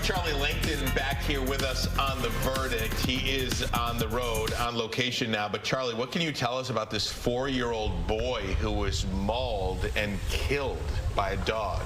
Charlie Langton back here with us on The Verdict. He is on the road, on location now. But Charlie, what can you tell us about this 4-year-old boy who was mauled and killed by a dog?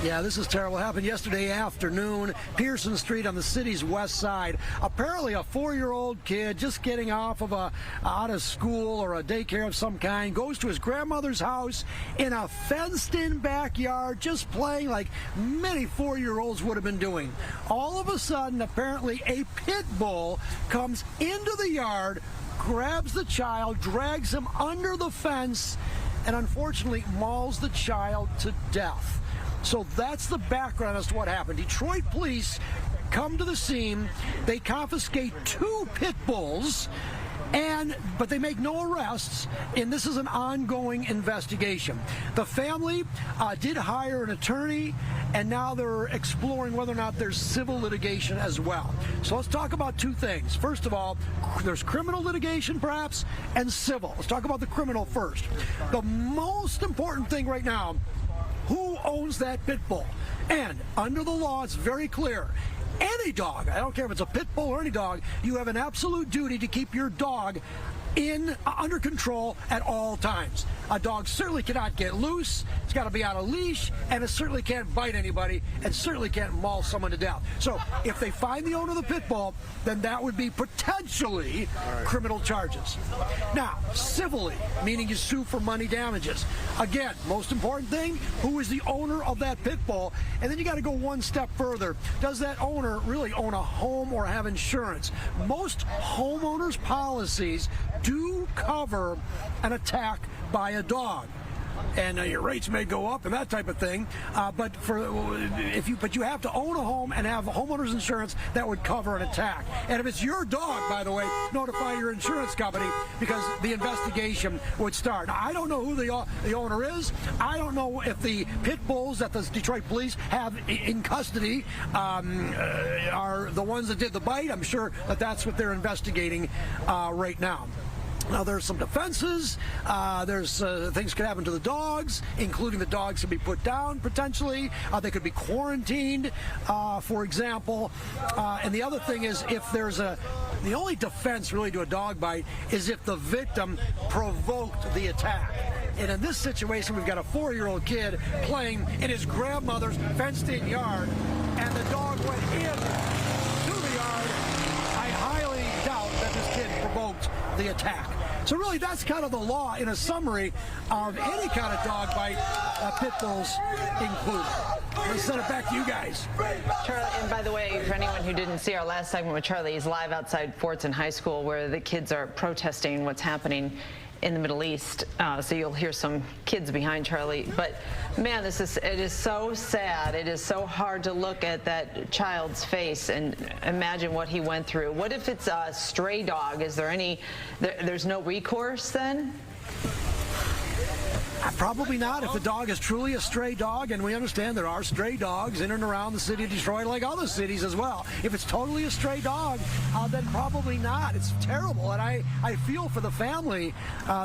Yeah, this is terrible. It happened yesterday afternoon, Pearson Street on the city's west side. Apparently a 4-year-old kid just getting off of out of school or a daycare of some kind, goes to his grandmother's house in a fenced-in backyard, just playing like many 4-year-olds would have been doing. All of a sudden, apparently a pit bull comes into the yard, grabs the child, drags him under the fence, and unfortunately mauls the child to death. So that's the background as to what happened. Detroit police come to the scene. They confiscate 2 pit bulls, but they make no arrests, and this is an ongoing investigation. The family did hire an attorney, and now they're exploring whether or not there's civil litigation as well. So let's talk about 2 things. First of all, there's criminal litigation perhaps, and civil. Let's talk about the criminal first. The most important thing right now, who owns that pit bull? And under the law, it's very clear. Any dog, I don't care if it's a pit bull or any dog, you have an absolute duty to keep your dog under control at all times. A dog certainly cannot get loose, it's got to be on a leash, and it certainly can't bite anybody, and certainly can't maul someone to death. So if they find the owner of the pit bull, then that would be potentially criminal charges. Now, civilly, meaning you sue for money damages. Again, most important thing, who is the owner of that pit bull? And then you got to go one step further. Does that owner really own a home or have insurance? Most homeowners' policies do cover an attack by a dog, and your rates may go up and that type of thing. But you have to own a home and have homeowners insurance that would cover an attack. And if it's your dog, by the way, notify your insurance company because the investigation would start. Now, I don't know who the owner is. I don't know if the pit bulls that the Detroit police have in custody are the ones that did the bite. I'm sure that that's what they're investigating right now. Now, there's some defenses. There's things could happen to the dogs, including the dogs could be put down potentially. They could be quarantined, for example. And the other thing is, if there's the only defense really to a dog bite is if the victim provoked the attack. And in this situation, we've got a 4-year-old kid playing in his grandmother's fenced-in yard, and the dog went into the yard. I highly doubt that this kid provoked the attack. So really, that's kind of the law in a summary of any kind of dog bite, pit bulls included. Let's send it back to you guys. Charlie, and by the way, for anyone who didn't see our last segment with Charlie, he's live outside Fortson High School where the kids are protesting what's happening in the Middle East, so you'll hear some kids behind Charlie. But man, it is so sad. It is so hard to look at that child's face and imagine what he went through. What if it's a stray dog? Is there there's no recourse then? Probably not if the dog is truly a stray dog, and we understand there are stray dogs in and around the city of Detroit like other cities as well. If it's totally a stray dog, then probably not. It's terrible, and I feel for the family,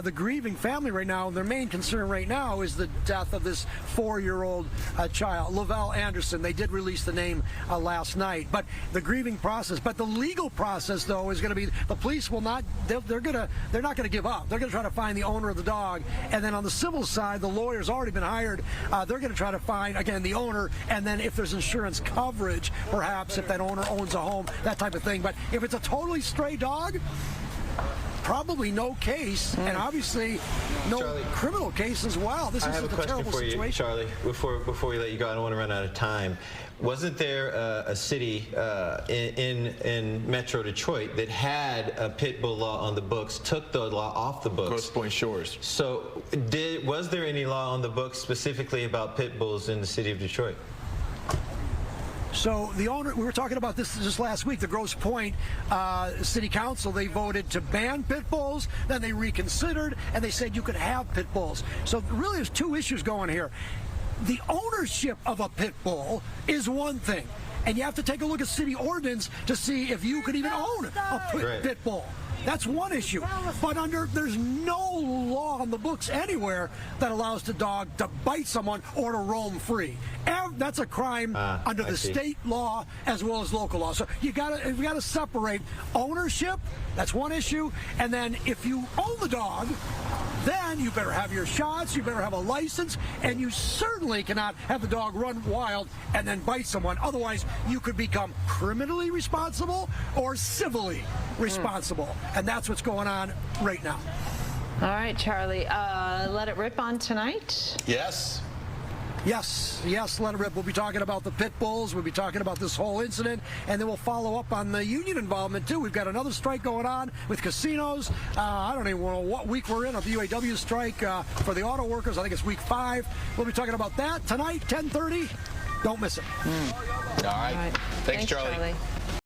the grieving family right now. Their main concern right now is the death of this 4-year-old child, Lavelle Anderson. They did release the name last night, but the grieving process, but the legal process though is going to be the police will not. They're not going to give up. They're going to try to find the owner of the dog, and then on the civil side, the lawyer's already been hired. They're going to try to find, again, the owner, and then if there's insurance coverage, perhaps if that owner owns a home, that type of thing. But if it's a totally stray dog, probably no case, and obviously no Charlie, criminal case as well. This is a terrible situation. I have a question for you, Charlie. Before we let you go, I don't want to run out of time. Wasn't there a city in Metro Detroit that had a pit bull law on the books, took the law off the books? Grosse Pointe Shores. So was there any law on the books specifically about pit bulls in the city of Detroit? So the owner, we were talking about this just last week, the Grosse Pointe City Council, they voted to ban pit bulls, then they reconsidered, and they said you could have pit bulls. So really there's 2 issues going here. The ownership of a pit bull is one thing, and you have to take a look at city ordinance to see if you could even own a pit bull. That's one issue. But there's no law on the books anywhere that allows the dog to bite someone or to roam free. That's a crime under the state law as well as local law. So you gotta separate ownership. That's one issue. And then if you own the dog, then you better have your shots, you better have a license, and you certainly cannot have the dog run wild and then bite someone. Otherwise, you could become criminally responsible or civilly responsible. And that's what's going on right now. All right, Charlie, let it rip on tonight? Yes. Yes, let it rip. We'll be talking about the pit bulls. We'll be talking about this whole incident, and then we'll follow up on the union involvement, too. We've got another strike going on with casinos. I don't even know what week we're in of the UAW strike for the auto workers. I think it's week 5. We'll be talking about that tonight, 10:30. Don't miss it. All right. Thanks, Charlie.